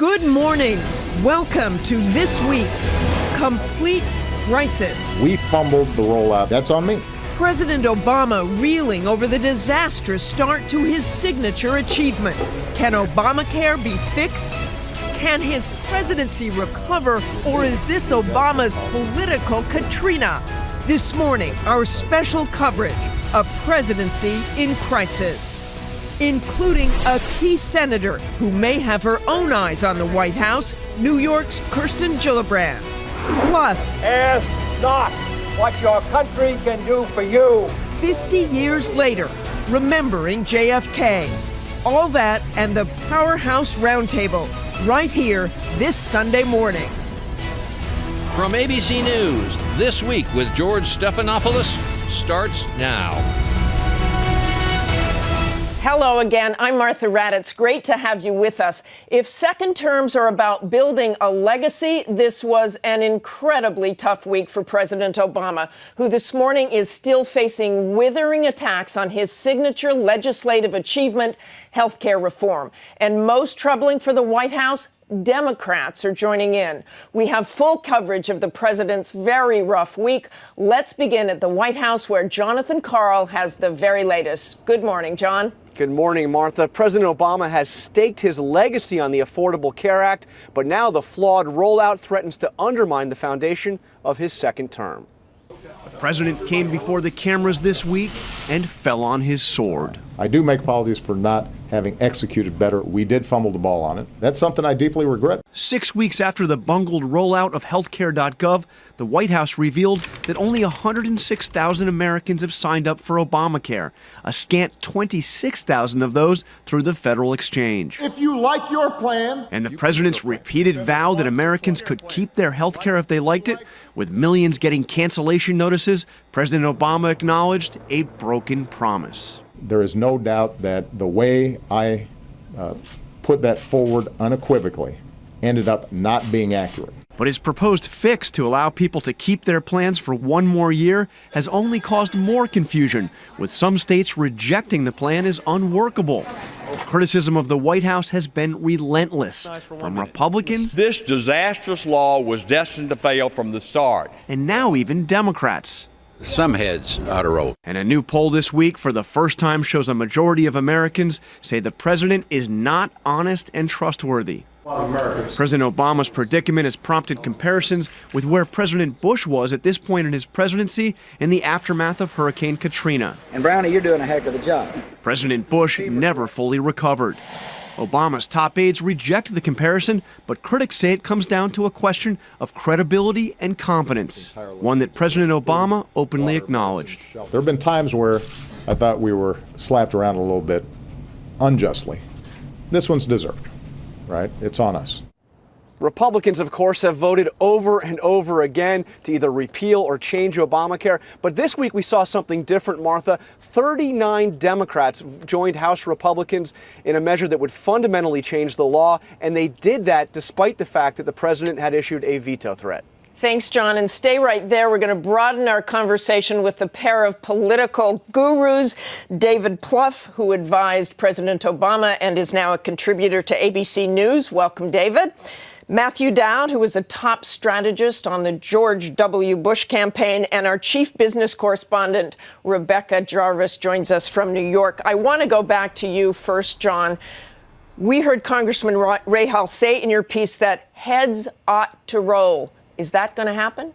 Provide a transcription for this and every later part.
Good morning. Welcome to This Week. Complete crisis. We fumbled the rollout. That's on me. President Obama reeling over the disastrous start to his signature achievement. Can Obamacare be fixed? Can his presidency recover, or is this Obama's political Katrina? This morning, our special coverage of Presidency in Crisis, including a key senator who may have her own eyes on the White House, New York's Kirsten Gillibrand. Plus, ask not what your country can do for you. 50 years later, remembering JFK. All that and the Powerhouse Roundtable, right here this Sunday morning. From ABC News, This Week with George Stephanopoulos starts now. Hello again. I'm Martha Raddatz. Great to have you with us. If second terms are about building a legacy, this was an incredibly tough week for President Obama, who this morning is still facing withering attacks on his signature legislative achievement, health care reform. And most troubling for the White House, Democrats are joining in. We have full coverage of the president's very rough week. Let's begin at the White House, where Jonathan Karl has the very latest. Good morning, John. Good morning, Martha. President Obama has staked his legacy on the Affordable Care Act, but now the flawed rollout threatens to undermine the foundation of his second term. The president came before the cameras this week and fell on his sword. I do make apologies for not having executed better. We did fumble the ball on it. That's something I deeply regret. 6 weeks after the bungled rollout of healthcare.gov, the White House revealed that only 106,000 Americans have signed up for Obamacare, a scant 26,000 of those through the federal exchange. If you like your plan... And the president's repeated vow that Americans could keep their health care if they liked it, with millions getting cancellation notices, President Obama acknowledged a broken promise. There is no doubt that the way I put that forward unequivocally ended up not being accurate. But his proposed fix to allow people to keep their plans for one more year has only caused more confusion, with some states rejecting the plan as unworkable. Criticism of the White House has been relentless, from Republicans. This disastrous law was destined to fail from the start. And now even Democrats. Some heads ought to roll. And a new poll this week for the first time shows a majority of Americans say the president is not honest and trustworthy. President Obama's predicament has prompted comparisons with where President Bush was at this point in his presidency in the aftermath of Hurricane Katrina. And Brownie, you're doing a heck of a job. President Bush never fully recovered. Obama's top aides reject the comparison, but critics say it comes down to a question of credibility and competence, one that President Obama openly acknowledged. There have been times where I thought we were slapped around a little bit unjustly. This one's deserved, right? It's on us. Republicans, of course, have voted over and over again to either repeal or change Obamacare. But this week we saw something different, Martha. 39 Democrats joined House Republicans in a measure that would fundamentally change the law, and they did that despite the fact that the president had issued a veto threat. Thanks, John. And stay right there. We're going to broaden our conversation with a pair of political gurus, David Plouffe, who advised President Obama and is now a contributor to ABC News. Welcome, David. Matthew Dowd, who is a top strategist on the George W. Bush campaign, and our chief business correspondent, Rebecca Jarvis, joins us from New York. I want to go back to you first, John. We heard Congressman Rahal say in your piece that heads ought to roll. Is that going to happen?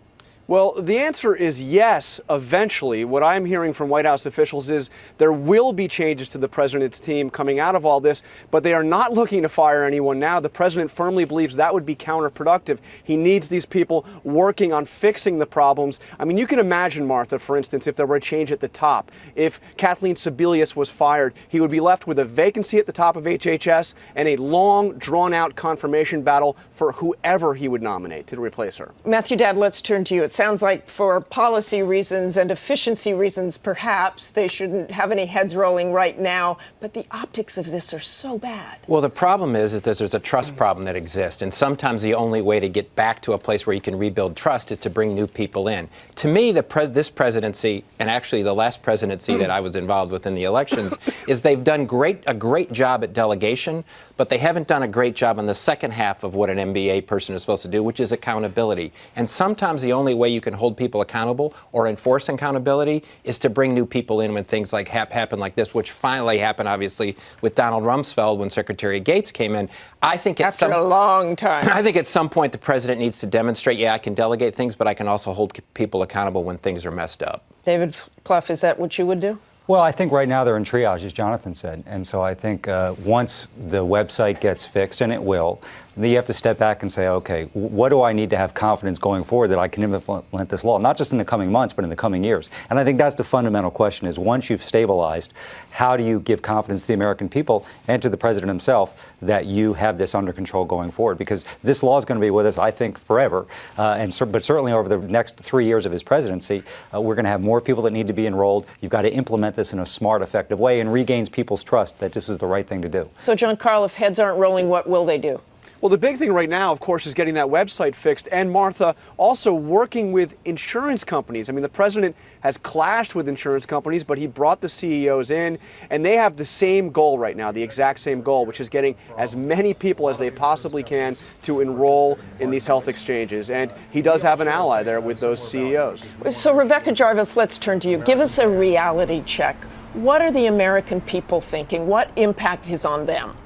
Well, the answer is yes, eventually. What I'm hearing from White House officials is there will be changes to the president's team coming out of all this, but they are not looking to fire anyone now. The president firmly believes that would be counterproductive. He needs these people working on fixing the problems. I mean, you can imagine, Martha, for instance, if there were a change at the top. If Kathleen Sebelius was fired, he would be left with a vacancy at the top of HHS and a long, drawn-out confirmation battle for whoever he would nominate to replace her. Matthew Dowd, let's turn to you. It sounds like for policy reasons and efficiency reasons, perhaps they shouldn't have any heads rolling right now. But the optics of this are so bad. Well, the problem is that there's a trust problem that exists. And sometimes the only way to get back to a place where you can rebuild trust is to bring new people in. To me, this presidency, and actually the last presidency that I was involved with in the elections, is they've done a great job at delegation, but they haven't done a great job on the second half of what an MBA person is supposed to do, which is accountability. And sometimes the only way you can hold people accountable or enforce accountability is to bring new people in when things like happen like this, which finally happened, obviously, with Donald Rumsfeld when Secretary Gates came in. I think after a long time. I think at some point the president needs to demonstrate, yeah, I can delegate things, but I can also hold people accountable when things are messed up. David Plouffe, is that what you would do? Well, I think right now they're in triage, as Jonathan said. And so I think once the website gets fixed, and it will, then you have to step back and say, okay, what do I need to have confidence going forward that I can implement this law, not just in the coming months, but in the coming years? And I think that's the fundamental question is once you've stabilized, how do you give confidence to the American people and to the president himself that you have this under control going forward? Because this law is going to be with us, I think, forever. But certainly over the next 3 years of his presidency, we're going to have more people that need to be enrolled. You've got to implement this in a smart, effective way and regains people's trust that this is the right thing to do. So, John Carl, if heads aren't rolling, what will they do? Well, the big thing right now, of course, is getting that website fixed. And Martha, also working with insurance companies. I mean, the president has clashed with insurance companies, but he brought the CEOs in, and they have the same goal right now, the exact same goal, which is getting as many people as they possibly can to enroll in these health exchanges. And he does have an ally there with those CEOs. So, Rebecca Jarvis, let's turn to you. Give us a reality check. What are the American people thinking? What impact is on them?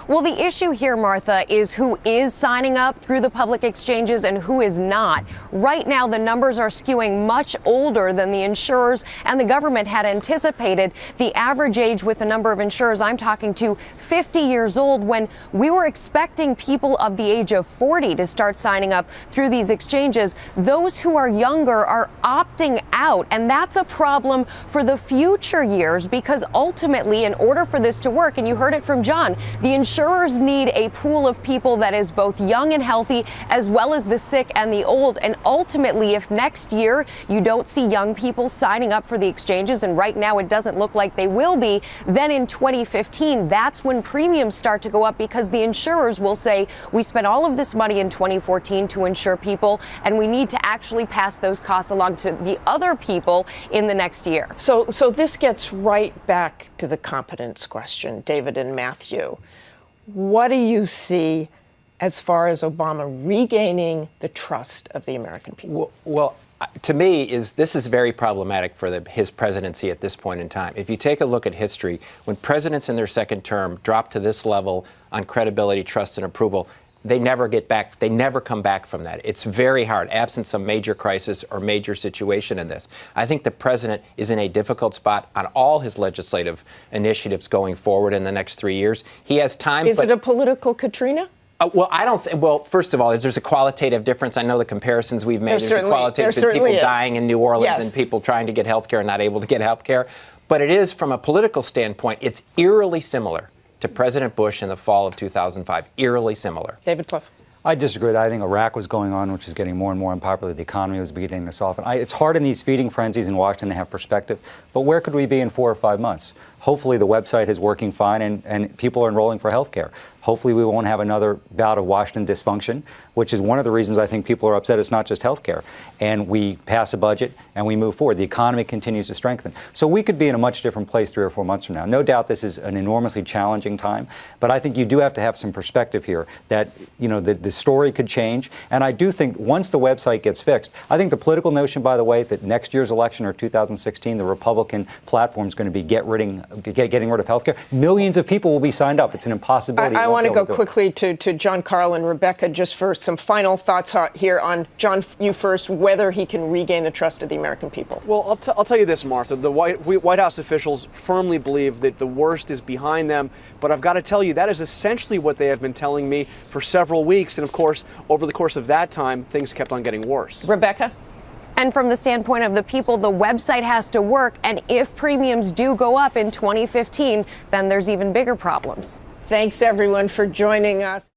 Well, the issue here, Martha, is who is signing up through the public exchanges and who is not. Right now, the numbers are skewing much older than the insurers and the government had anticipated. The average age with the number of insurers I'm talking to, 50 years old, when we were expecting people of the age of 40 to start signing up through these exchanges. Those who are younger are opting out, and that's a problem for the future years because ultimately, in order for this to work, and you heard it from John, the insurers need a pool of people that is both young and healthy, as well as the sick and the old. And ultimately, if next year you don't see young people signing up for the exchanges, and right now it doesn't look like they will be, then in 2015, that's when premiums start to go up because the insurers will say, we spent all of this money in 2014 to insure people, and we need to actually pass those costs along to the other people in the next year. So this gets right back to the competence question, David and Matthew. What do you see as far as Obama regaining the trust of the American people? Well, to me, this is very problematic for his presidency at this point in time. If you take a look at history, when presidents in their second term drop to this level on credibility, trust, and approval, they never get back. They never come back from that. It's very hard, absent some major crisis or major situation in this. I think the president is in a difficult spot on all his legislative initiatives going forward in the next 3 years. He has time. Is it a political Katrina? Well, I don't think. Well, first of all, there's a qualitative difference. I know the comparisons we've made. There's a qualitative. There's people dying in New Orleans and people trying to get health care and not able to get health care. But it is, from a political standpoint, it's eerily similar to President Bush in the fall of 2005. Eerily similar. David Plouffe. I disagree. I think Iraq was going on, which is getting more and more unpopular. The economy was beginning to soften. It's hard in these feeding frenzies in Washington to have perspective, but where could we be in 4 or 5 months? Hopefully the website is working fine and people are enrolling for health care. Hopefully we won't have another bout of Washington dysfunction, which is one of the reasons I think people are upset. It's not just health care. And we pass a budget and we move forward. The economy continues to strengthen. So we could be in a much different place 3 or 4 months from now. No doubt this is an enormously challenging time, but I think you do have to have some perspective here that, you know, the story could change. And I do think once the website gets fixed, I think the political notion, by the way, that next year's election or 2016, the Republican platform is going to be getting rid of health care. Millions of people will be signed up. It's an impossibility. I want to go quickly to John Carl and Rebecca just for some final thoughts here on, John, you first, whether he can regain the trust of the American people. Well, I'll tell you this, Martha. The White House officials firmly believe that the worst is behind them. But I've got to tell you, that is essentially what they have been telling me for several weeks. And of course, over the course of that time, things kept on getting worse. Rebecca? And from the standpoint of the people, the website has to work. And if premiums do go up in 2015, then there's even bigger problems. Thanks, everyone, for joining us.